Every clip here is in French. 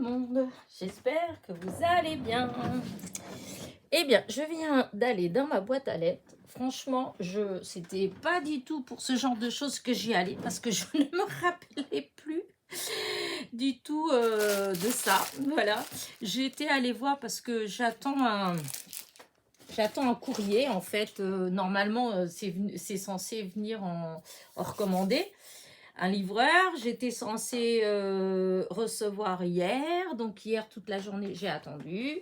monde, j'espère que vous allez bien. Eh bien, je viens d'aller dans ma boîte à lettres. Franchement, c'était pas du tout pour ce genre de choses que j'y allais parce que je ne me rappelais plus du tout de ça. Voilà, j'étais allée voir parce que j'attends un courrier en fait. Normalement, c'est censé venir en recommandé. Un livreur, j'étais censée recevoir hier, donc hier toute la journée j'ai attendu,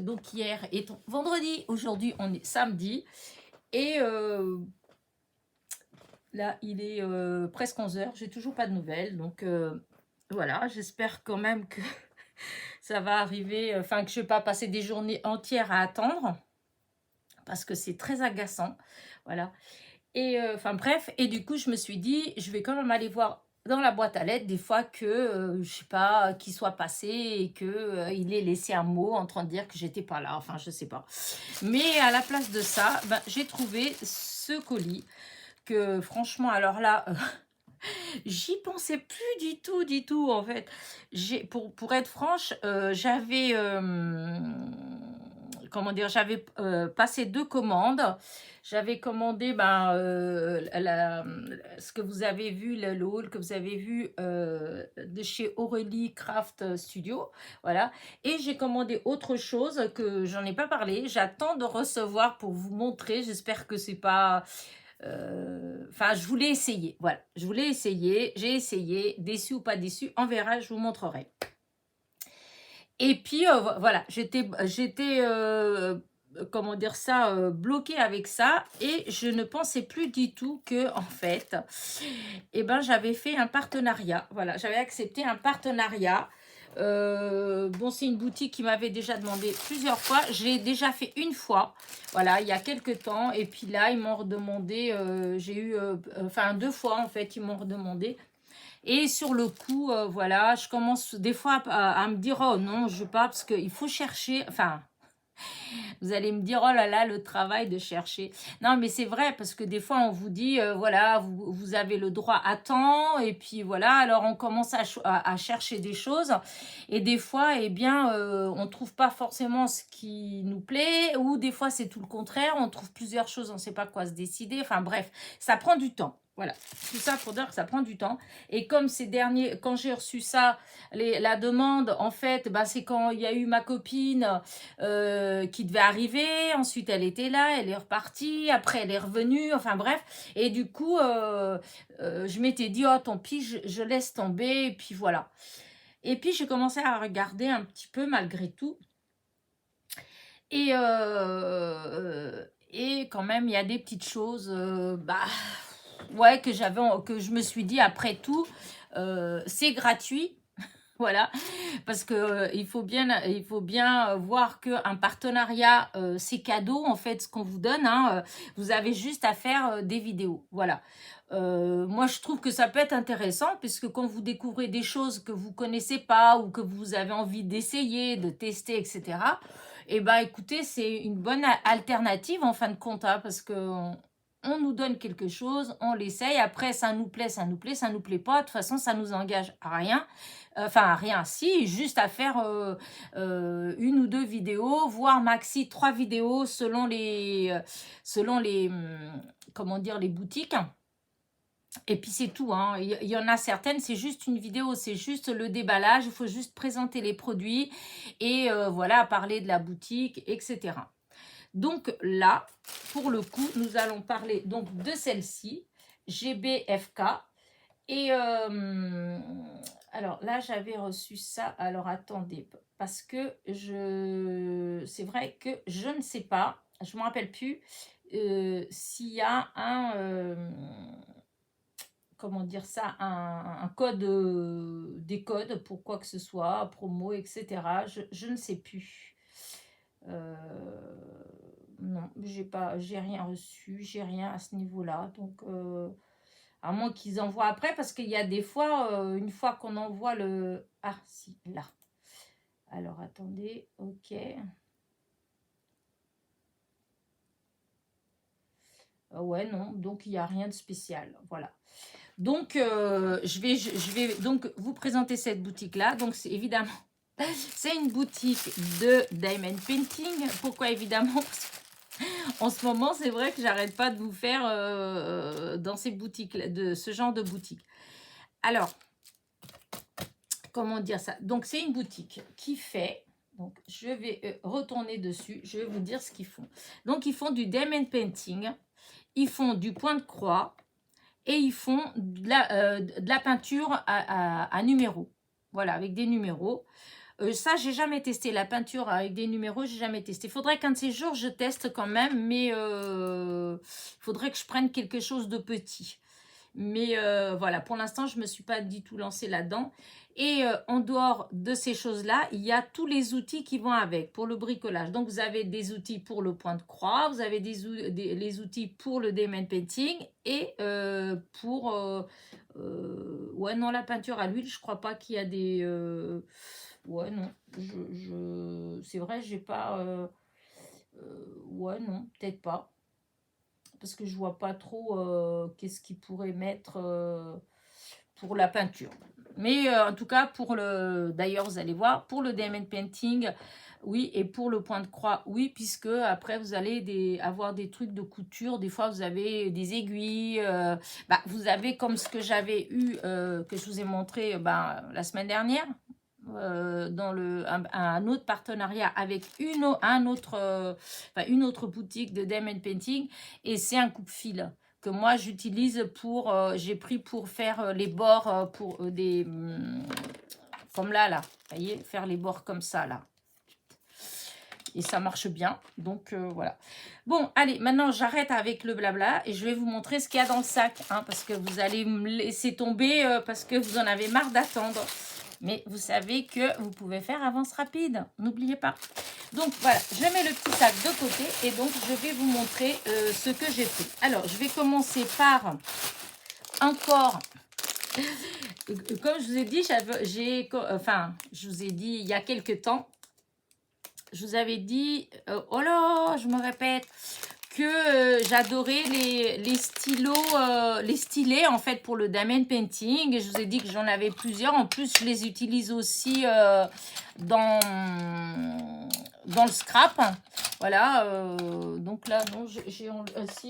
donc hier est vendredi, aujourd'hui on est samedi, et là il est presque 11 h, j'ai toujours pas de nouvelles, donc voilà, j'espère quand même que ça va arriver, enfin que je vais pas passer des journées entières à attendre, parce que c'est très agaçant, voilà. Et enfin bref, et du coup je me suis dit, je vais quand même aller voir dans la boîte à lettres des fois que, je sais pas, qu'il soit passé et que il ait laissé un mot en train de dire que j'étais pas là, enfin je sais pas. Mais à la place de ça, ben, j'ai trouvé ce colis que franchement, alors là, j'y pensais plus du tout en fait. Pour être franche, j'avais comment dire, j'avais passé 2 commandes. J'avais commandé ce que vous avez vu, le haul que vous avez vu de chez Aurélie Craft Studio, voilà. Et j'ai commandé autre chose que j'en ai pas parlé. J'attends de recevoir pour vous montrer. J'espère que c'est pas enfin, je voulais essayer. Voilà, je voulais essayer. J'ai essayé. Déçu ou pas déçu, on verra, je vous montrerai. Et puis, voilà, j'étais comment dire ça, bloquée avec ça. Et je ne pensais plus du tout que, en fait, eh ben, j'avais fait un partenariat. Voilà, j'avais accepté un partenariat. Bon, c'est une boutique qui m'avait déjà demandé plusieurs fois. J'ai déjà fait une fois, voilà, il y a quelques temps. Et puis là, ils m'ont redemandé, j'ai eu, enfin 2 fois en fait, ils m'ont redemandé. Et sur le coup, voilà, je commence des fois à me dire, oh non, je veux pas, parce qu'il faut chercher, enfin, vous allez me dire, oh là là, le travail de chercher. Non, mais c'est vrai, parce que des fois, on vous dit, voilà, vous avez le droit à temps, et puis voilà, alors on commence à chercher des choses, et des fois, eh bien, on trouve pas forcément ce qui nous plaît, ou des fois, c'est tout le contraire, on trouve plusieurs choses, on sait pas quoi se décider, enfin bref, ça prend du temps. Voilà, tout ça pour dire que ça prend du temps. Et comme ces derniers, quand j'ai reçu ça, la demande, en fait, bah, c'est quand il y a eu ma copine qui devait arriver. Ensuite, elle était là, elle est repartie. Après, elle est revenue. Enfin, bref. Et du coup, je m'étais dit, oh, tant pis, je laisse tomber. Et puis, voilà. Et puis, j'ai commencé à regarder un petit peu malgré tout. Et quand même, il y a des petites choses, bah, ouais, que je me suis dit, après tout, c'est gratuit. Voilà, parce que il faut bien voir qu'un partenariat, c'est cadeau en fait ce qu'on vous donne, hein, vous avez juste à faire des vidéos, voilà. Moi je trouve que ça peut être intéressant puisque quand vous découvrez des choses que vous connaissez pas ou que vous avez envie d'essayer, de tester, etc. Et ben écoutez, c'est une bonne alternative en fin de compte, hein, parce que on nous donne quelque chose, on l'essaye, après ça nous plaît, ça nous plaît, ça nous plaît pas, de toute façon ça nous engage à rien. Enfin rien, si, juste à faire 1 ou 2 vidéos, voire maxi 3 vidéos selon les comment dire, les boutiques. Et puis c'est tout, hein. Il y en a certaines, c'est juste une vidéo, c'est juste le déballage, il faut juste présenter les produits et voilà, parler de la boutique, etc. Donc là, pour le coup, nous allons parler donc de celle-ci, GBFK. Et alors là, j'avais reçu ça. Alors attendez, parce que c'est vrai que je ne sais pas, je ne me rappelle plus s'il y a comment dire ça, un code, des codes pour quoi que ce soit, promo, etc. Je ne sais plus. Euh, non, j'ai rien reçu, j'ai rien à ce niveau-là. Donc, à moins qu'ils envoient après, parce qu'il y a des fois, une fois qu'on envoie le... Ah, si, là. Alors, attendez, ok. Ouais, non, donc il n'y a rien de spécial. Voilà. Donc, je vais donc vous présenter cette boutique-là. Donc, c'est évidemment, c'est une boutique de Diamond Painting. Pourquoi évidemment? Parce qu'en ce moment, c'est vrai que j'arrête pas de vous faire dans ces boutiques, de ce genre de boutique. Alors, comment dire ça? Donc, c'est une boutique qui fait... Donc, je vais retourner dessus. Je vais vous dire ce qu'ils font. Donc, ils font du Diamond Painting. Ils font du point de croix. Et ils font de la peinture à numéros. Voilà, avec des numéros. Ça, j'ai jamais testé. La peinture avec des numéros, j'ai jamais testé. Il faudrait qu'un de ces jours, je teste quand même. Mais il faudrait que je prenne quelque chose de petit. Mais voilà, pour l'instant, je ne me suis pas du tout lancée là-dedans. Et en dehors de ces choses-là, il y a tous les outils qui vont avec pour le bricolage. Donc, vous avez des outils pour le point de croix, vous avez les outils pour le diamond painting et pour... ouais, non, la peinture à l'huile, je crois pas qu'il y a des... ouais, non, c'est vrai, j'ai pas... ouais, non, peut-être pas. Parce que je vois pas trop qu'est-ce qu'ils pourraient mettre pour la peinture. Mais en tout cas, pour le... D'ailleurs, vous allez voir, pour le diamond painting, oui, et pour le point de croix, oui, puisque après, vous allez avoir des trucs de couture. Des fois, vous avez des aiguilles. Vous avez comme ce que j'avais eu, que je vous ai montré la semaine dernière, dans un autre partenariat avec une autre boutique de diamond painting, et c'est un coupe-fil que moi j'utilise pour j'ai pris pour faire les bords pour comme là, vous voyez, faire les bords comme ça là, et ça marche bien. Donc voilà. Bon, allez, maintenant j'arrête avec le blabla et je vais vous montrer ce qu'il y a dans le sac, hein, parce que vous allez me laisser tomber parce que vous en avez marre d'attendre. Mais vous savez que vous pouvez faire avance rapide, n'oubliez pas. Donc voilà, je mets le petit sac de côté et donc je vais vous montrer ce que j'ai fait. Alors, je vais commencer par encore... Comme je vous ai dit, je vous ai dit il y a quelques temps, je vous avais dit, oh là, je me répète, que j'adorais les stylos, les stylets en fait pour le diamond painting. Et je vous ai dit que j'en avais plusieurs. En plus, je les utilise aussi dans le scrap. Voilà. Donc là, non,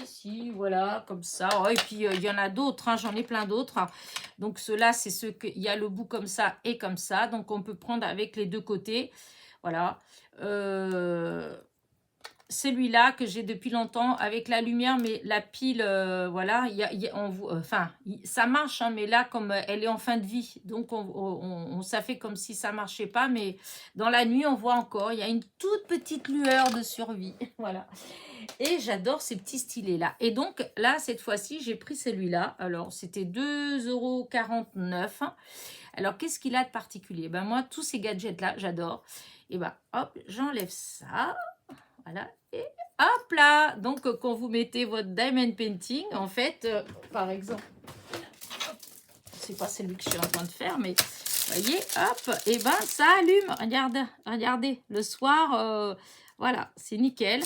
si, voilà, comme ça. Oh, et puis, il y en a d'autres. Hein, j'en ai plein d'autres. Donc, ceux-là, c'est ceux qu'il y a le bout comme ça et comme ça. Donc, on peut prendre avec les deux côtés. Voilà. Celui-là que j'ai depuis longtemps avec la lumière, mais la pile, voilà, ça marche, hein, mais là, comme elle est en fin de vie, donc ça fait comme si ça marchait pas, mais dans la nuit, on voit encore, il y a une toute petite lueur de survie, voilà. Et j'adore ces petits stylets-là. Et donc, là, cette fois-ci, j'ai pris celui-là. Alors, c'était 2,49 €. Alors, qu'est-ce qu'il a de particulier? Ben, moi, tous ces gadgets-là, j'adore. Et ben, hop, j'enlève ça. Voilà, et hop là. Donc, quand vous mettez votre diamond painting, en fait, par exemple, c'est pas celui que je suis en train de faire, mais voyez, hop, et ben ça allume. Regardez, le soir, voilà, c'est nickel.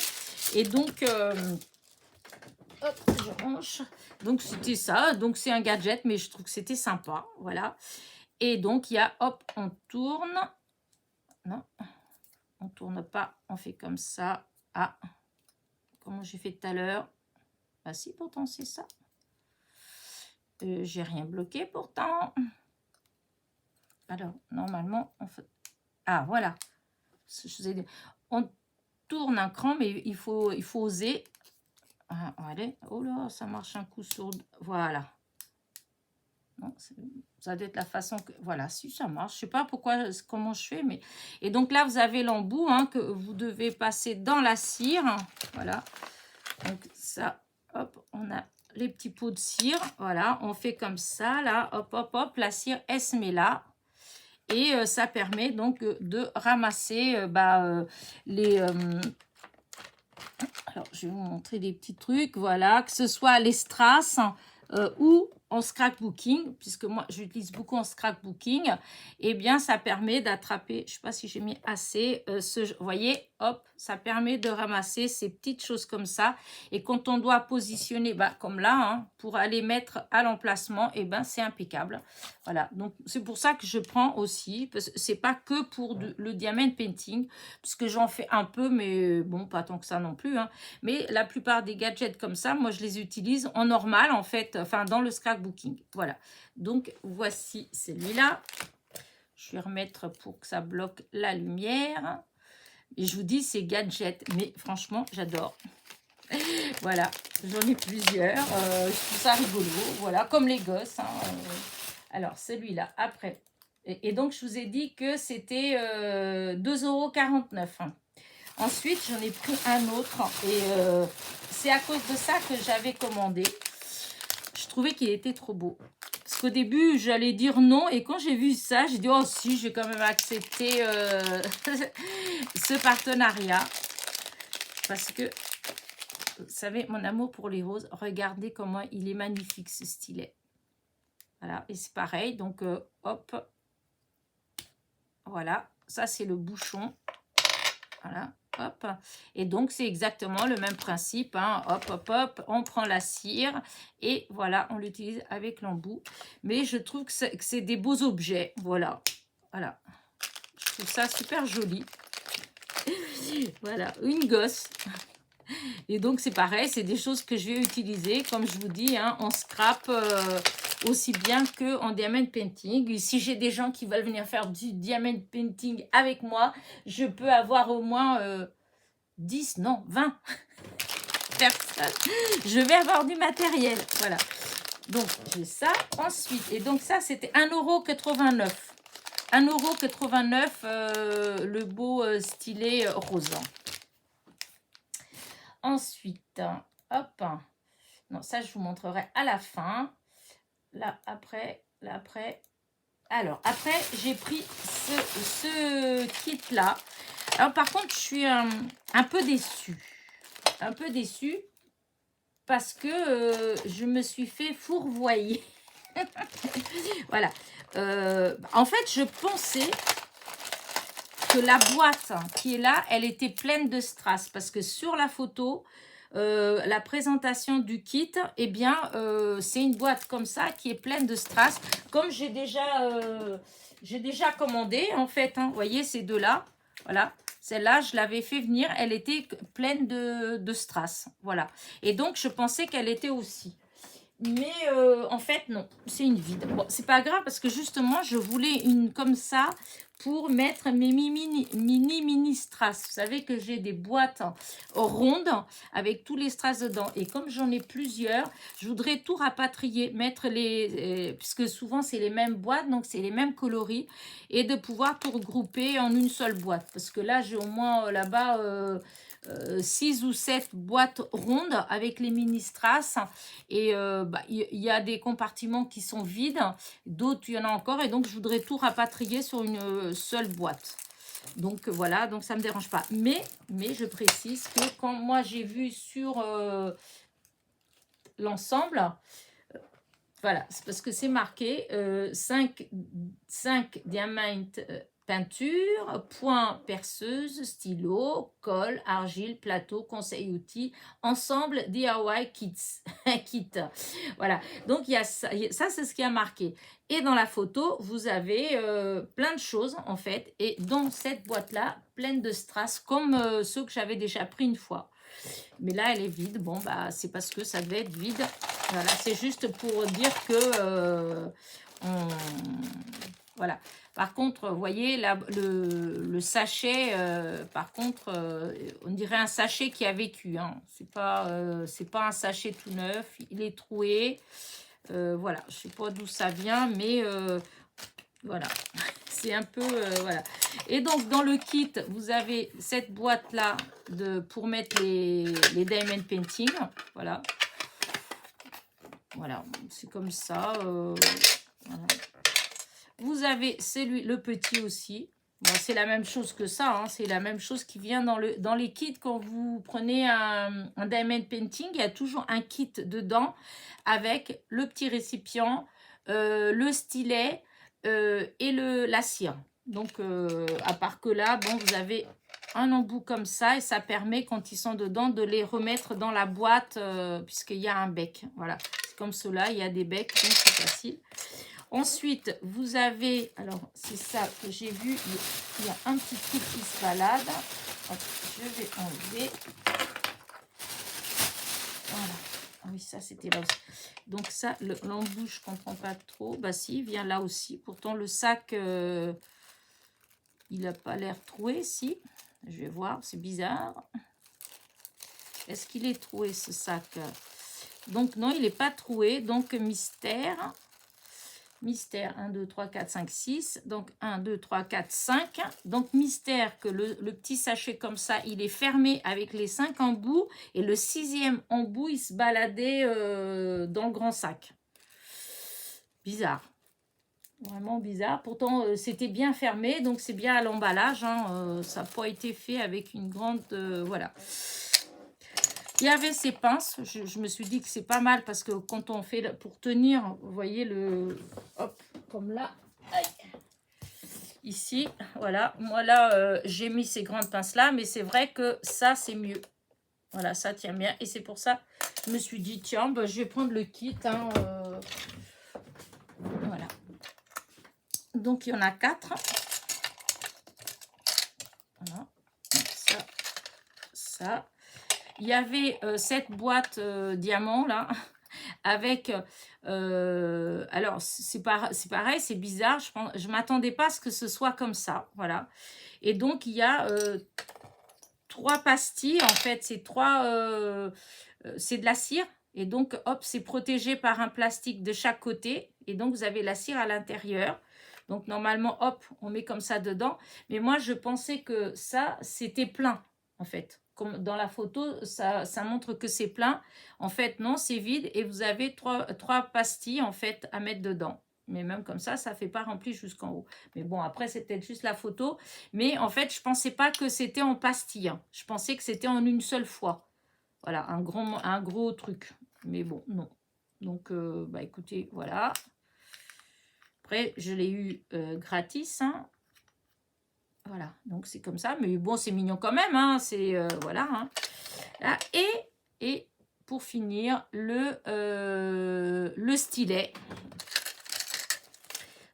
Et donc, hop, je range. Donc, c'était ça. Donc, c'est un gadget, mais je trouve que c'était sympa. Voilà. Et donc, il y a, hop, on tourne. Non, on tourne pas. On fait comme ça. Ah, comment j'ai fait tout à l'heure. Ah si, pourtant, c'est ça. J'ai rien bloqué, pourtant. Alors, normalement, on fait... Ah, voilà. Je vous ai dit. On tourne un cran, mais il faut oser. Ah, allez. Oh là, ça marche un coup sur... Voilà. Non, ça doit être la façon que... Voilà, si ça marche. Je sais pas comment je fais, mais... Et donc là, vous avez l'embout hein, que vous devez passer dans la cire. Voilà. Donc ça, hop, on a les petits pots de cire. Voilà, on fait comme ça, là. Hop, hop, hop. La cire, elle se met là. Et ça permet donc de ramasser les... alors, je vais vous montrer des petits trucs. Voilà, que ce soit les strass ou en scrapbooking, puisque moi j'utilise beaucoup en scrapbooking, et bien ça permet d'attraper, je sais pas si j'ai mis assez, vous voyez, hop, ça permet de ramasser ces petites choses comme ça, et quand on doit positionner, bah, comme là, hein, pour aller mettre à l'emplacement, et ben c'est impeccable. Voilà, donc c'est pour ça que je prends aussi, parce que c'est pas que pour le diamond painting, puisque j'en fais un peu, mais bon, pas tant que ça non plus, hein. Mais la plupart des gadgets comme ça, moi je les utilise en normal en fait, enfin dans le scrapbooking. Voilà, donc voici celui-là. Je vais remettre pour que ça bloque la lumière. Et je vous dis, c'est gadget, mais franchement, j'adore. Voilà, j'en ai plusieurs. Je trouve ça rigolo, voilà, comme les gosses, hein. Alors, celui-là, après. Et donc, je vous ai dit que c'était 2,49 €. Ensuite, j'en ai pris un autre. Et c'est à cause de ça que j'avais commandé. Je trouvais qu'il était trop beau. Parce qu'au début, j'allais dire non. Et quand j'ai vu ça, j'ai dit, oh si, j'ai quand même accepté ce partenariat. Parce que, vous savez, mon amour pour les roses, regardez comment il est magnifique ce stylet. Voilà, et c'est pareil. Donc, hop. Voilà, ça c'est le bouchon. Voilà, hop. Et donc, c'est exactement le même principe, hein. Hop, hop, hop. On prend la cire et voilà, on l'utilise avec l'embout. Mais je trouve que c'est des beaux objets. Voilà, voilà. Je trouve ça super joli. Voilà, une gosse. Et donc, c'est pareil, c'est des choses que je vais utiliser, comme je vous dis, hein, en scrap, aussi bien qu'en diamond painting. Et si j'ai des gens qui veulent venir faire du diamond painting avec moi, je peux avoir au moins 10, non, 20 personnes. Je vais avoir du matériel, voilà. Donc, j'ai ça. Ensuite, et donc ça, c'était 1,89 €. 1,89 €, le beau stylet rose. Ensuite, hop, non, ça, je vous montrerai à la fin. Là, après, là, après. Alors, après, j'ai pris ce kit-là. Alors, par contre, je suis un peu déçue. Un peu déçue parce que je me suis fait fourvoyer. Voilà. En fait, je pensais que la boîte qui est là, elle était pleine de strass. Parce que sur la photo, la présentation du kit, eh bien, c'est une boîte comme ça qui est pleine de strass. Comme j'ai déjà commandé, en fait, hein, vous voyez, ces deux-là, voilà. Celle-là, je l'avais fait venir, elle était pleine de strass, voilà. Et donc, je pensais qu'elle était aussi. Mais en fait, non, c'est une vide. Bon, c'est pas grave parce que justement, je voulais une comme ça pour mettre mes mini strass. Vous savez que j'ai des boîtes rondes avec tous les strass dedans. Et comme j'en ai plusieurs, je voudrais tout rapatrier, mettre puisque souvent c'est les mêmes boîtes, donc c'est les mêmes coloris. Et de pouvoir tout regrouper en une seule boîte. Parce que là, j'ai au moins là-bas 6 ou 7 boîtes rondes avec les mini strass. Et y a des compartiments qui sont vides, d'autres il y en a encore, et donc je voudrais tout rapatrier sur une seule boîte. Donc voilà, donc ça ne me dérange pas. Mais je précise que quand moi j'ai vu sur l'ensemble, voilà, c'est parce que c'est marqué 5 diamants peinture, point perceuse, stylo, colle, argile, plateau, conseil outils, ensemble DIY kits. Kit. Voilà, donc il y a ça, c'est ce qui a marqué. Et dans la photo, vous avez plein de choses en fait. Et dans cette boîte-là, pleine de strass, comme ceux que j'avais déjà pris une fois. Mais là, elle est vide. Bon, bah, c'est parce que ça devait être vide. Voilà, c'est juste pour dire que voilà. Par contre, vous voyez, le sachet, par contre, on dirait un sachet qui a vécu. Hein. C'est pas un sachet tout neuf. Il est troué. Voilà, je sais pas d'où ça vient, mais voilà. C'est un peu, voilà. Et donc, dans le kit, vous avez cette boîte-là pour mettre les diamond painting. Voilà. Voilà, c'est comme ça. Voilà. Vous avez le petit aussi. Bon, c'est la même chose que ça, hein. C'est la même chose qui vient dans les kits. Quand vous prenez un diamond painting, il y a toujours un kit dedans avec le petit récipient, le stylet et la cire. Donc, à part que là, bon, vous avez un embout comme ça et ça permet, quand ils sont dedans, de les remettre dans la boîte puisqu'il y a un bec. Voilà, c'est comme cela, il y a des becs, donc c'est facile. Ensuite, vous avez, alors c'est ça que j'ai vu, il y a un petit truc qui se balade. Hop, je vais enlever. Voilà. Ah oui, ça c'était là aussi. Donc ça, l'embout, je comprends pas trop. Bah si, il vient là aussi. Pourtant, le sac, il n'a pas l'air troué, si. Je vais voir, c'est bizarre. Est-ce qu'il est troué, ce sac? Donc non, il n'est pas troué. Donc mystère. Mystère, 1, 2, 3, 4, 5, 6. Donc 1, 2, 3, 4, 5. Donc mystère que le petit sachet comme ça, il est fermé avec les 5 embouts. Et le 6e embout, il se baladait dans le grand sac. Bizarre. Vraiment bizarre. Pourtant, c'était bien fermé. Donc c'est bien à l'emballage. Hein, ça n'a pas été fait avec une grande... voilà. Il y avait ces pinces, je me suis dit que c'est pas mal parce que quand on fait, pour tenir, vous voyez le, hop, comme là, aïe, ici, voilà. Moi là, j'ai mis ces grandes pinces là, mais c'est vrai que ça c'est mieux. Voilà, ça tient bien et c'est pour ça je me suis dit, tiens, bah, je vais prendre le kit. Hein, voilà. Donc il y en a 4. Voilà, ça. Il y avait cette boîte diamant là, avec, alors c'est pareil, c'est bizarre, je ne m'attendais pas à ce que ce soit comme ça, voilà. Et donc il y a 3 pastilles, en fait, c'est c'est de la cire, et donc hop, c'est protégé par un plastique de chaque côté, et donc vous avez la cire à l'intérieur. Donc normalement, hop, on met comme ça dedans, mais moi je pensais que ça, c'était plein, en fait. Comme dans la photo, ça montre que c'est plein. En fait, non, c'est vide et vous avez trois pastilles en fait à mettre dedans. Mais même comme ça ne fait pas rempli jusqu'en haut. Mais bon, après, c'est peut-être juste la photo. Mais en fait, je ne pensais pas que c'était en pastille. Hein. Je pensais que c'était en une seule fois. Voilà, un gros truc. Mais bon, non. Donc, bah écoutez, voilà. Après, je l'ai eu gratis. Hein. Voilà, donc c'est comme ça. Mais bon, c'est mignon quand même. Hein. C'est, voilà. Hein. Là, et pour finir, le stylet.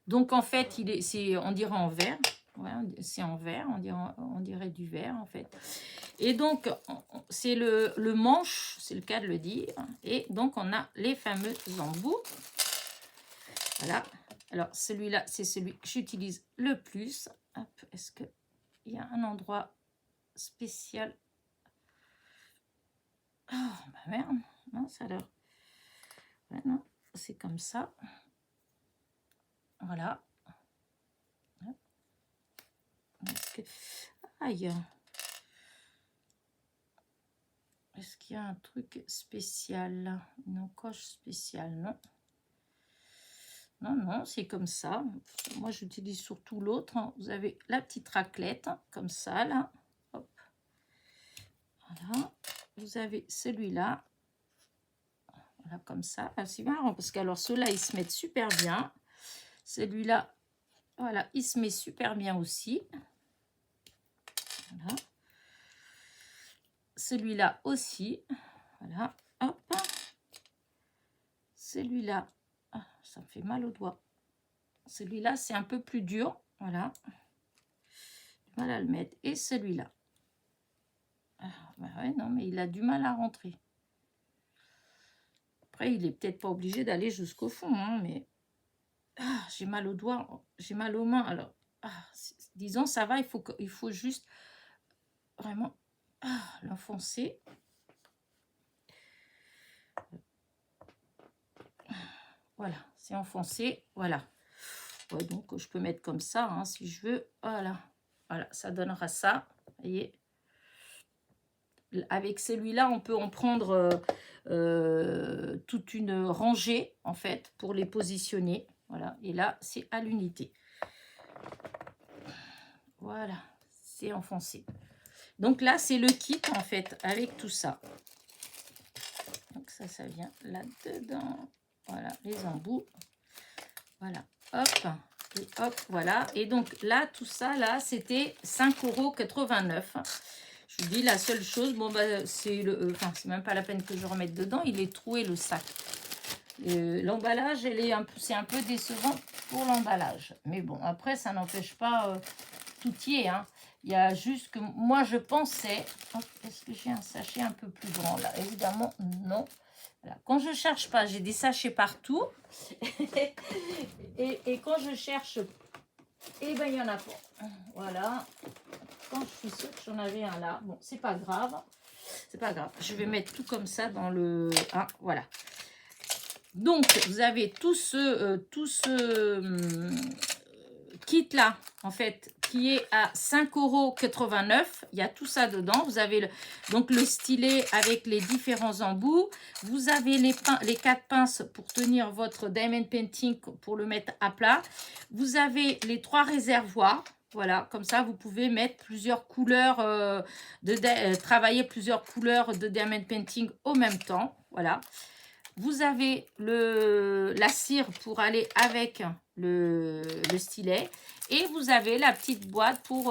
Donc, en fait, on dirait en verre. Ouais, c'est en verre, on dirait du verre, en fait. Et donc, c'est le manche, c'est le cas de le dire. Et donc, on a les fameux embouts. Voilà. Alors, celui-là, c'est celui que j'utilise le plus. Hop, est-ce qu'il y a un endroit spécial? Oh, bah merde. Non, ça a l'air... Ouais, non, c'est comme ça. Voilà. Aïe. Est-ce qu'il y a un truc spécial? Une encoche spéciale? Non. Non, non, c'est comme ça. Moi, j'utilise surtout l'autre. Vous avez la petite raclette, comme ça, là. Hop. Voilà. Vous avez celui-là. Voilà, comme ça. Ah, c'est marrant, parce que alors ceux-là, ils se mettent super bien. Celui-là, voilà, il se met super bien aussi. Voilà. Celui-là aussi. Voilà. Hop. Celui-là, ah, ça me fait mal aux doigts. Celui-là, c'est un peu plus dur. Voilà. Du mal à le mettre. Et celui-là. Ah, bah ouais, non, mais il a du mal à rentrer. Après, il est peut-être pas obligé d'aller jusqu'au fond, hein, mais ah, j'ai mal aux doigts, j'ai mal aux mains. Alors, ah, disons, ça va, il faut juste vraiment l'enfoncer. Voilà, c'est enfoncé. Voilà. Ouais, donc, je peux mettre comme ça, hein, si je veux. Voilà. Voilà, ça donnera ça. Vous voyez. Avec celui-là, on peut en prendre toute une rangée, en fait, pour les positionner. Voilà. Et là, c'est à l'unité. Voilà, c'est enfoncé. Donc là, c'est le kit en fait avec tout ça. Donc ça vient là-dedans. Voilà, les embouts. Voilà, hop, et hop, voilà. Et donc là, tout ça, là, c'était 5,89 €. Je vous dis, la seule chose, bon, bah, c'est le... Enfin, c'est même pas la peine que je remette dedans. Il est troué, le sac. L'emballage, c'est un peu décevant pour l'emballage. Mais bon, après, ça n'empêche pas tout y est. Hein. Il y a juste que moi, je pensais... Est-ce que j'ai un sachet un peu plus grand là? Évidemment, non. Voilà. Quand je cherche pas, j'ai des sachets partout. et quand je cherche, eh ben, il y en a pas. Voilà. Quand je suis sûre que j'en avais un là. Bon, c'est pas grave. C'est pas grave. Je vais mettre tout comme ça dans le... Ah, voilà. Donc, vous avez tout ce kit là, en fait, qui est à 5,89 €. Il y a tout ça dedans. Vous avez donc le stylet avec les différents embouts. Vous avez les 4 pinces pour tenir votre diamond painting, pour le mettre à plat. Vous avez les 3 réservoirs. Voilà, comme ça, vous pouvess mettre plusieurs couleurs, travailler plusieurs couleurs de diamond painting au même temps. Voilà. Vous avez la cire pour aller avec le stylet. Et vous avez la petite boîte pour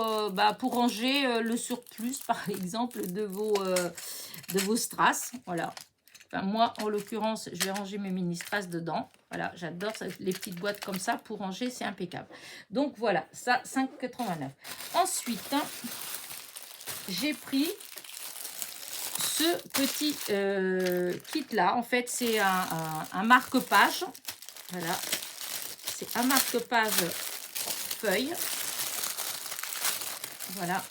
ranger le surplus, par exemple, de vos strass. Voilà. Enfin, moi, en l'occurrence, je vais ranger mes mini strass dedans. Voilà, j'adore les petites boîtes comme ça pour ranger, c'est impeccable. Donc, voilà, ça, 5,89 €. Ensuite, j'ai pris ce petit kit là. En fait, c'est un marque-page. Voilà, c'est un marque-page feuille. Voilà,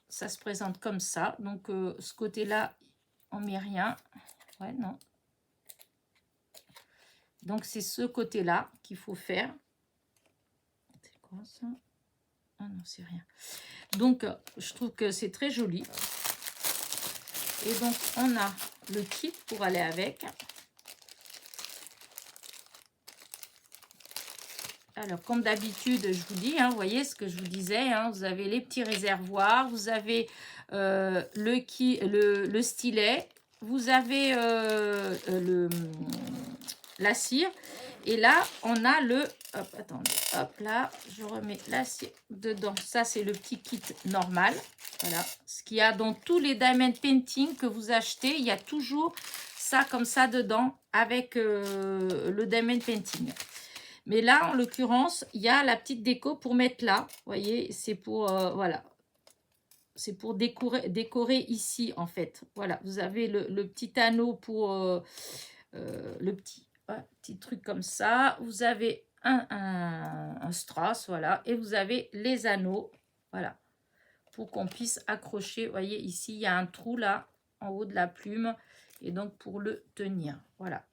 ça se présente comme ça. Donc, ce côté-là, on met rien. Ouais, non. Donc, c'est ce côté-là qu'il faut faire. C'est quoi ça? Ah non, c'est rien. Donc, je trouve que c'est très joli. Et donc, on a le kit pour aller avec. Alors, comme d'habitude, je vous dis, hein, vous voyez ce que je vous disais, hein, vous avez les petits réservoirs, vous avez le stylet, vous avez la cire. Et là, on a le... Hop, attendez, hop, là, je remets la cire dedans. Ça, c'est le petit kit normal. Voilà, ce qu'il y a dans tous les diamond painting que vous achetez, il y a toujours ça comme ça dedans avec le diamond painting. Mais là, en l'occurrence, il y a la petite déco pour mettre là. Vous voyez, c'est pour, voilà. C'est pour décorer ici, en fait. Voilà, vous avez le petit anneau pour le petit truc comme ça. Vous avez un strass, voilà. Et vous avez les anneaux, voilà. Pour qu'on puisse accrocher. Vous voyez, ici, il y a un trou là, en haut de la plume. Et donc, pour le tenir, voilà.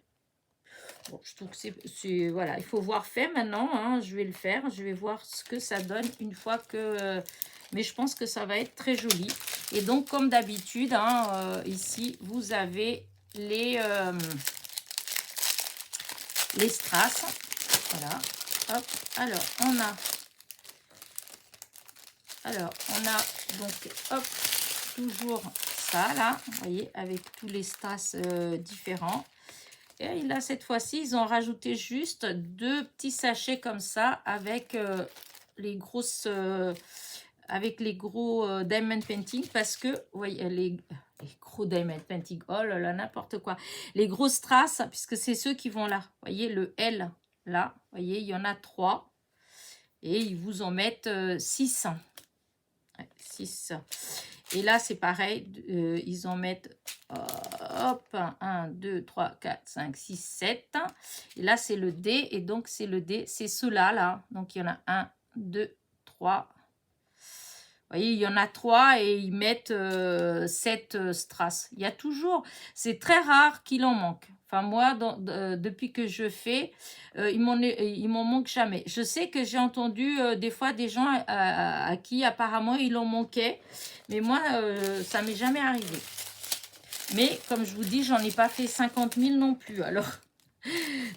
Bon, je trouve que c'est voilà, il faut voir fait maintenant. Hein, je vais le faire. Je vais voir ce que ça donne une fois que... mais je pense que ça va être très joli. Et donc, comme d'habitude, hein, ici, vous avez les strass. Voilà. Hop. Alors, on a donc, hop, toujours ça, là. Vous voyez, avec tous les strass différents. Et là, cette fois-ci, ils ont rajouté juste 2 petits sachets comme ça avec les grosses... avec les gros diamond painting, parce que, vous voyez, les gros diamond painting, oh là là, n'importe quoi. Les grosses strass, puisque c'est ceux qui vont là. Vous voyez, le L, là, vous voyez, il y en a 3. Et ils vous en mettent 6. Ouais, 6. Et là, c'est pareil, ils en mettent, hop, 1, 2, 3, 4, 5, 6, 7. Et là, c'est le D, et donc c'est le D, c'est ceux-là, là. Donc, il y en a 1, 2, 3. Vous voyez, il y en a 3 et ils mettent 7 strass. Il y a toujours, c'est très rare qu'il en manque. Enfin, moi, depuis que je fais, il m'en manque jamais. Je sais que j'ai entendu des fois des gens à qui apparemment il en manquait. Mais moi, ça m'est jamais arrivé. Mais comme je vous dis, j'en ai pas fait 50 000 non plus. Alors,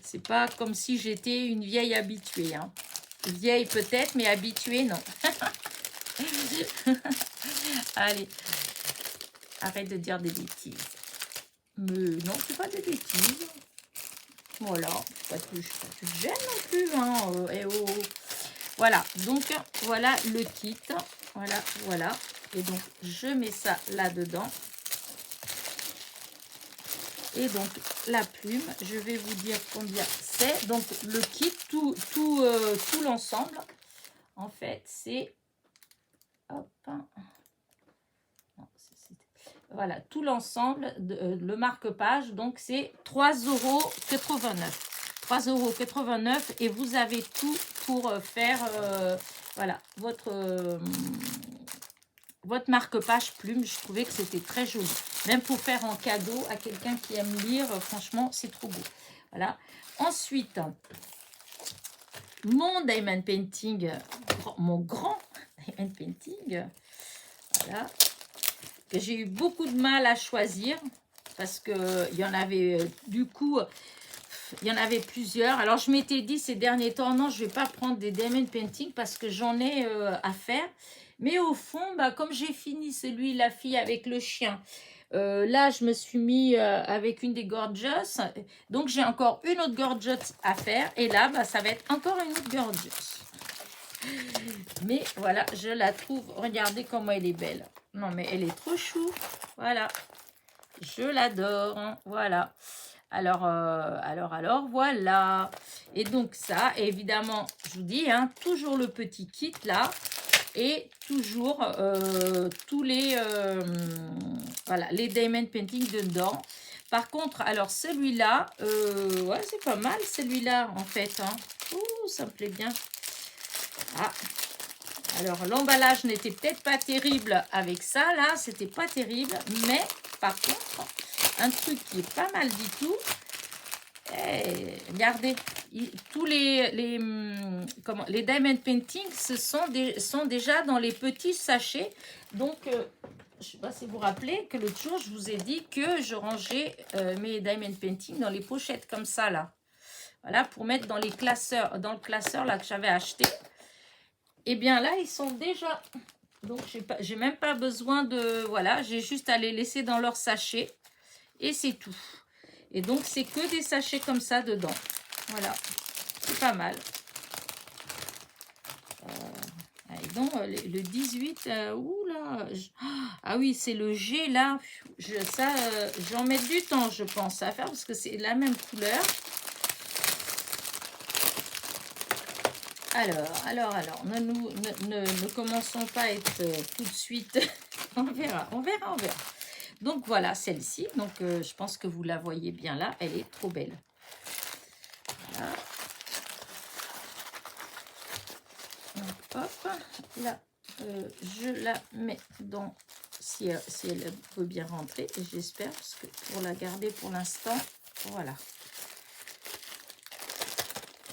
c'est pas comme si j'étais une vieille habituée. Hein. Vieille peut-être, mais habituée, non. Allez, arrête de dire des bêtises. Mais non, c'est pas des bêtises. Voilà, pas plus, pas tu te gênes non plus, hein. Eh oh. Voilà, donc voilà le kit. Voilà, voilà. Et donc, je mets ça là-dedans. Et donc, la plume, je vais vous dire combien c'est. Donc, le kit, tout l'ensemble, en fait, c'est... Hop. Non, voilà, tout l'ensemble, le marque-page, donc c'est 3,89 €. 3,89 € et vous avez tout pour faire, voilà, votre marque-page plume. Je trouvais que c'était très joli. Même pour faire en cadeau à quelqu'un qui aime lire, franchement, c'est trop beau. Voilà. Ensuite, mon diamond painting, mon grand diamond painting, voilà, que j'ai eu beaucoup de mal à choisir parce que il y en avait, du coup, il y en avait plusieurs. Alors, je m'étais dit ces derniers temps, non, je vais pas prendre des diamond painting parce que j'en ai à faire. Mais au fond, bah, comme j'ai fini celui, la fille avec le chien, là, je me suis mis avec une des Gorgeous. Donc, j'ai encore une autre Gorgeous à faire. Et là, bah, ça va être encore une autre Gorgeous. Mais voilà, je la trouve. Regardez comment elle est belle. Non, mais elle est trop chou. Voilà. Je l'adore. Hein. Voilà. Alors, voilà. Et donc, ça, évidemment, je vous dis, hein, toujours le petit kit là. Et toujours tous les voilà, les diamond painting dedans. Par contre, alors celui-là, ouais, c'est pas mal celui-là en fait. Hein. Ouh, ça me plaît bien. Ah, alors l'emballage n'était peut-être pas terrible avec ça là, c'était pas terrible, mais par contre, un truc qui est pas mal du tout. Regardez, tous les diamond painting sont déjà dans les petits sachets. Donc, je ne sais pas si vous vous rappelez que l'autre jour, je vous ai dit que je rangeais mes diamond painting dans les pochettes comme ça, là. Voilà, pour mettre dans les classeurs, dans le classeur là que j'avais acheté. Et bien là, ils sont déjà... Donc, j'ai même pas besoin de... Voilà, j'ai juste à les laisser dans leur sachet. Et c'est tout. Et donc, c'est que des sachets comme ça dedans. Voilà. C'est pas mal. Allez donc, le 18, oula. Ah oui, c'est le G là. Ça, j'en mets du temps, je pense, à faire parce que c'est la même couleur. Alors, ne commençons pas à être tout de suite. On verra. Donc voilà, celle-ci. Donc je pense que vous la voyez bien là. Elle est trop belle. Voilà. Donc, hop, là, je la mets dans, si elle veut bien rentrer, j'espère, parce que pour la garder pour l'instant, voilà.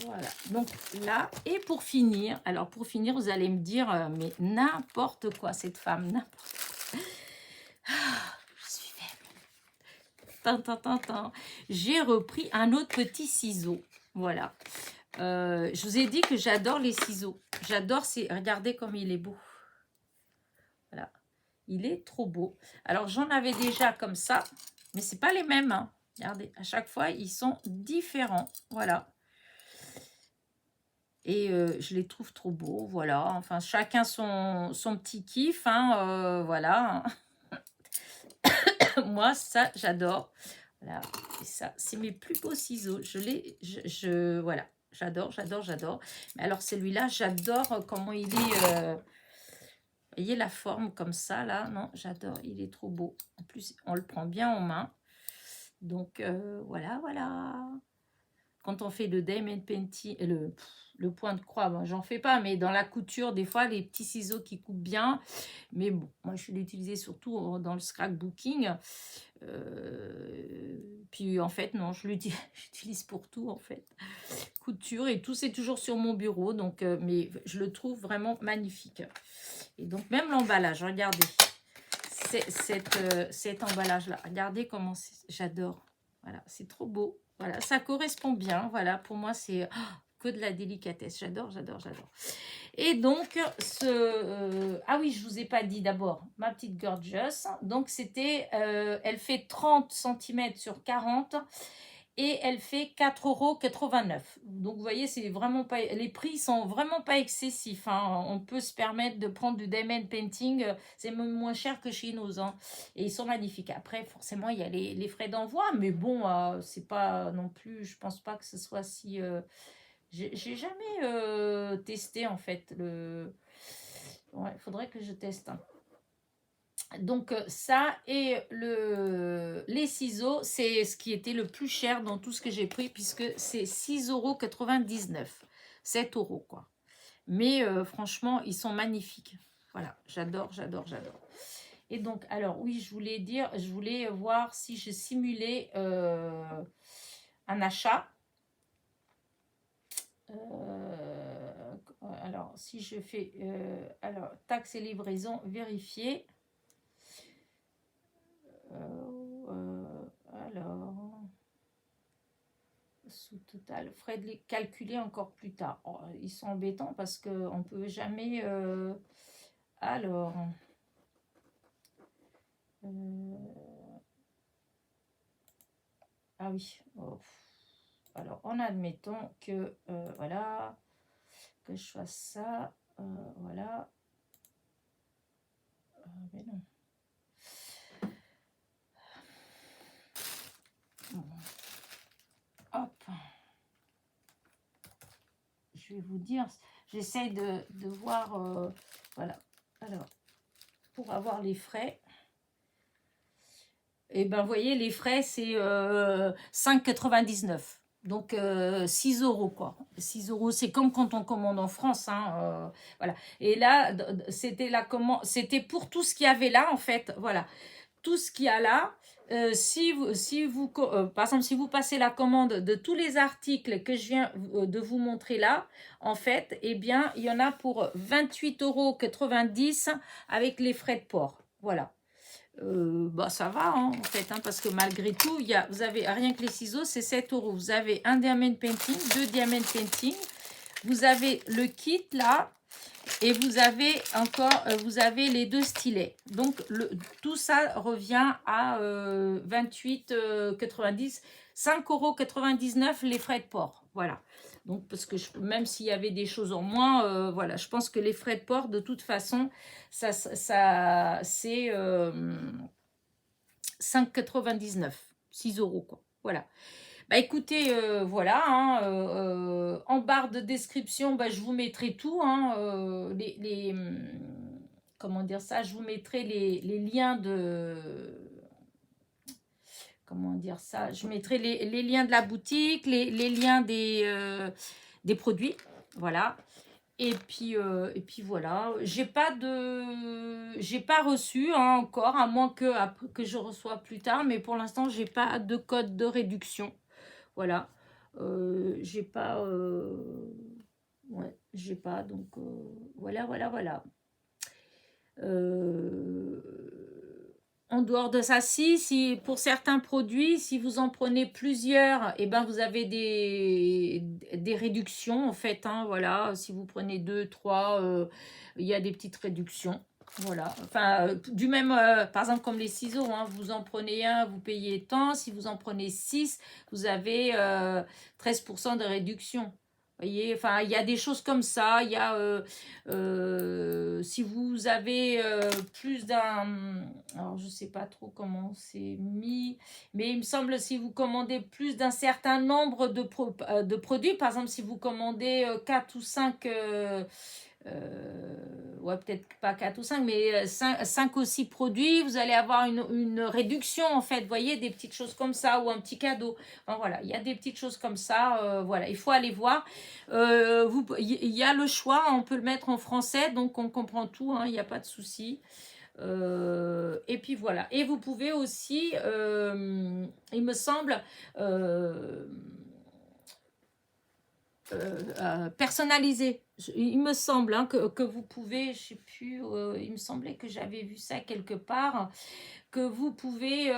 Voilà, donc là, et pour finir, alors pour finir, vous allez me dire, mais n'importe quoi, cette femme, n'importe quoi. Ah, je suis faible. J'ai repris un autre petit ciseau, voilà. Je vous ai dit que j'adore les ciseaux. J'adore ces... Regardez comme il est beau. Voilà. Il est trop beau. Alors, j'en avais déjà comme ça. Mais ce n'est pas les mêmes. Hein. Regardez, à chaque fois, ils sont différents. Voilà. Et je les trouve trop beaux. Voilà. Enfin, chacun son petit kiff. Hein, voilà. Moi, ça, j'adore. Voilà. Et ça, c'est mes plus beaux ciseaux. Voilà. J'adore. Mais alors, celui-là, j'adore comment il est... Vous voyez la forme comme ça, là? Non, j'adore. Il est trop beau. En plus, on le prend bien en main. Donc, voilà. Quand on fait le diamond painting, le point de croix, bon, j'en fais pas, mais dans la couture, des fois, les petits ciseaux qui coupent bien. Mais bon, moi, je l'ai utilisé surtout dans le scrapbooking. Puis, en fait, non, j'utilise pour tout, en fait. Couture et tout, c'est toujours sur mon bureau. Donc, mais je le trouve vraiment magnifique. Et donc, même l'emballage, regardez. Cet emballage-là, regardez comment j'adore. Voilà, c'est trop beau. Voilà, ça correspond bien. Voilà, pour moi, c'est que de la délicatesse. J'adore. Et donc, ah oui, je vous ai pas dit d'abord, ma petite Gorgeous. Donc, c'était, elle fait 30 cm sur 40 et elle fait 4,89 €. Donc, vous voyez, c'est vraiment pas, les prix sont vraiment pas excessifs, hein. On peut se permettre de prendre du diamond painting, c'est même moins cher que chez nous, hein. Et ils sont magnifiques. Après, forcément, il y a les frais d'envoi, mais bon, c'est pas non plus, je pense pas que ce soit si. J'ai jamais testé en fait le. Ouais, il faudrait que je teste, hein. Donc ça et les ciseaux, c'est ce qui était le plus cher dans tout ce que j'ai pris puisque c'est 6,99 €. 7 € quoi. Mais franchement, ils sont magnifiques. Voilà, j'adore, j'adore, j'adore. Et donc, alors oui, je voulais voir si je simulais un achat. Alors, si je fais alors taxe et livraison vérifier. Alors, sous total, frais de les calculer encore plus tard. Oh, ils sont embêtants parce qu'on ne peut jamais. Alors, ah oui. Oh. Alors, en admettant que, voilà, que je fasse ça, voilà. Mais non. Bon. Hop. Je vais vous dire, j'essaye de voir, voilà. Alors, pour avoir les frais, et ben, vous voyez, les frais, c'est 5,99 €. Donc, 6 € quoi. 6 €, c'est comme quand on commande en France, hein, voilà. Et là, c'était pour tout ce qu'il y avait là, en fait, voilà. Tout ce qu'il y a là, par exemple, si vous passez la commande de tous les articles que je viens de vous montrer là, en fait, eh bien, il y en a pour 28,90 € avec les frais de port. Voilà. Bah, ça va, hein, en fait, hein, parce que malgré tout, vous avez rien que les ciseaux, c'est 7 €. Vous avez un diamond painting, 2 diamond painting, vous avez le kit là, et vous avez encore, vous avez les 2 stylets. Donc, tout ça revient à 28,90 €, 5,99 € les frais de port. Voilà. Donc, parce que même s'il y avait des choses en moins, voilà, je pense que les frais de port, de toute façon, ça c'est 5,99 €, 6 € quoi. Voilà. Bah écoutez, voilà, hein, en barre de description, bah, je vous mettrai tout, hein, comment dire ça, je vous mettrai les liens comment dire ça, je mettrai les liens de la boutique, les liens des produits, voilà. Et puis voilà, j'ai pas reçu, hein, encore, à moins que je reçois plus tard, mais pour l'instant, j'ai pas de code de réduction. Voilà. J'ai pas. Ouais, j'ai pas. Donc, voilà, voilà, voilà. Euh, En dehors de ça, si pour certains produits, si vous en prenez plusieurs, et ben vous avez des réductions en fait, hein, voilà. Si vous prenez 2, 3, il y a des petites réductions. Voilà. Enfin, du même, par exemple, comme les ciseaux, hein, vous en prenez un, vous payez tant. Si vous en prenez 6, vous avez 13% de réduction. Voyez, enfin, il y a des choses comme ça. Il y a, si vous avez plus d'un, alors je sais pas trop comment c'est mis, mais il me semble si vous commandez plus d'un certain nombre de produits, par exemple, si vous commandez 4 ou 5 ouais, peut-être pas 4 ou 5, mais 5 ou 6 produits, vous allez avoir une réduction, en fait, vous voyez, des petites choses comme ça, ou un petit cadeau. Enfin, voilà, il y a des petites choses comme ça, voilà, il faut aller voir. Il y a le choix, on peut le mettre en français, donc on comprend tout, hein, il n'y a pas de souci. Et puis voilà. Et vous pouvez aussi, il me semble, personnalisé. Il me semble, hein, que vous pouvez, je sais plus, il me semblait que j'avais vu ça quelque part, que vous pouvez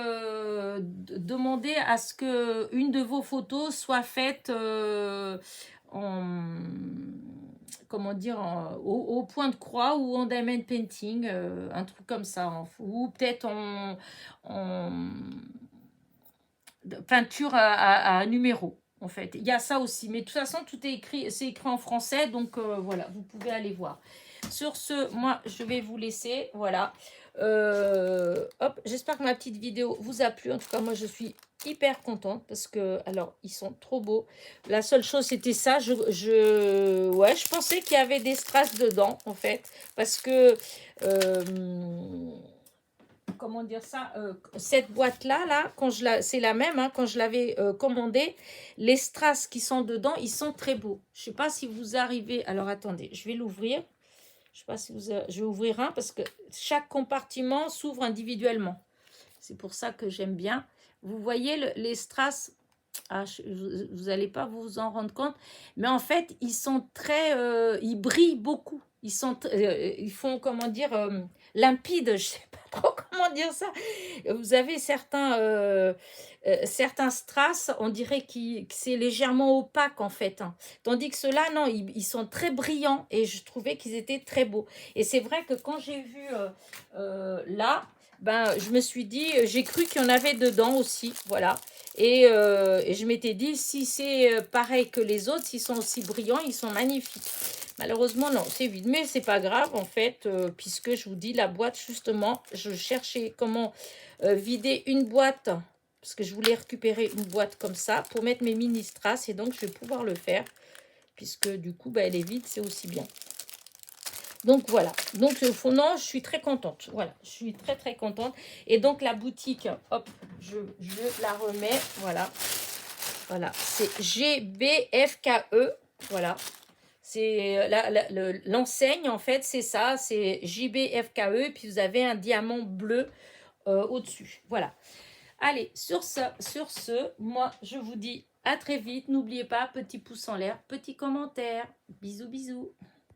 demander à ce que une de vos photos soit faite en, comment dire, au point de croix ou en diamond painting, un truc comme ça, ou peut-être en peinture à numéro. En fait, il y a ça aussi, mais de toute façon, tout est écrit, c'est écrit en français, donc voilà, vous pouvez aller voir. Sur ce, moi, je vais vous laisser, voilà. Hop, j'espère que ma petite vidéo vous a plu. En tout cas, moi, je suis hyper contente parce que, alors, ils sont trop beaux. La seule chose, c'était ça. Ouais, je pensais qu'il y avait des strass dedans, en fait, parce que comment dire ça, cette boîte là quand c'est la même, hein, quand je l'avais commandée, les strass qui sont dedans, ils sont très beaux. Je sais pas si vous arrivez, alors attendez, je vais l'ouvrir. Je sais pas si je vais ouvrir un parce que chaque compartiment s'ouvre individuellement. C'est pour ça que j'aime bien. Vous voyez les strass, vous n'allez pas vous en rendre compte, mais en fait, ils sont très, ils brillent beaucoup. Ils font, comment dire, limpides, je sais pas trop comment dire ça. Vous avez certains strass, on dirait que c'est légèrement opaque en fait, hein. Tandis que ceux-là, non, ils sont très brillants et je trouvais qu'ils étaient très beaux. Et c'est vrai que quand j'ai vu là, ben, je me suis dit, j'ai cru qu'il y en avait dedans aussi, voilà. Et je m'étais dit, si c'est pareil que les autres, s'ils sont aussi brillants, ils sont magnifiques. Malheureusement, non, c'est vide. Mais c'est pas grave, en fait, puisque je vous dis, la boîte, justement, je cherchais comment vider une boîte, parce que je voulais récupérer une boîte comme ça pour mettre mes mini strass. Et donc, je vais pouvoir le faire, puisque du coup, bah, elle est vide, c'est aussi bien. Donc voilà, donc au fond, non, je suis très contente. Voilà, je suis très très contente. Et donc la boutique, hop, je la remets. Voilà, voilà, c'est GBFKE. Voilà, c'est l'enseigne en fait, c'est ça, c'est JBFKE. Et puis vous avez un diamant bleu au-dessus. Voilà. Allez, sur ce, moi je vous dis à très vite. N'oubliez pas, petit pouce en l'air, petit commentaire. Bisous, bisous.